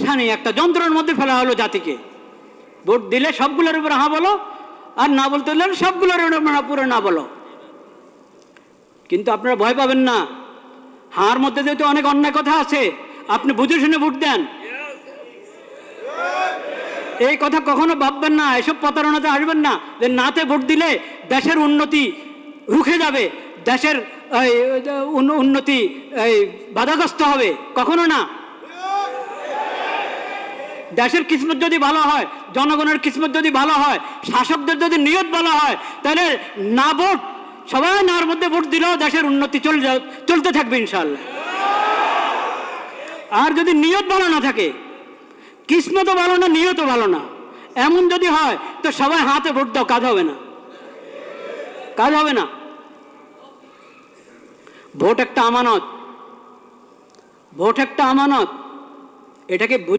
পরেশানি, একটা যন্ত্রের মধ্যে ফেলা হলো জাতিকে। ভোট দিলে সবগুলোর উপরে হ্যাঁ বলো, আর না বলতে হলে সবগুলোর পুরো না বলো। কিন্তু আপনারা ভয় পাবেন না, হার মধ্যে যেহেতু অনেক অন্যায় কথা আছে, আপনি বুঝে শুনে ভোট দেন। এই কথা কখনো ভাববেন না, এসব প্রতারণাতে আসবেন না যে নাতে ভোট দিলে দেশের উন্নতি রুখে যাবে, দেশের উন্নতি বাধাগ্রস্ত হবে, কখনো না। দেশের কিসমত যদি ভালো হয়, জনগণের কিসমত যদি ভালো হয়, শাসকদের যদি নিয়ত ভালো হয়, তাহলে না ভোট, সবাই নার মধ্যে ভোট দিলেও দেশের উন্নতি চলতে থাকবে ইনশাআল্লাহ। আর যদি নিয়ত ভালো না থাকে, কিসমতও ভালো না, নিয়তও ভালো না, এমন যদি হয় তো সবাই হাতে ভোট দাও, কাজ হবে না, কাজ হবে না। ভোট একটা আমানত, ভোট একটা আমানত, এটাকে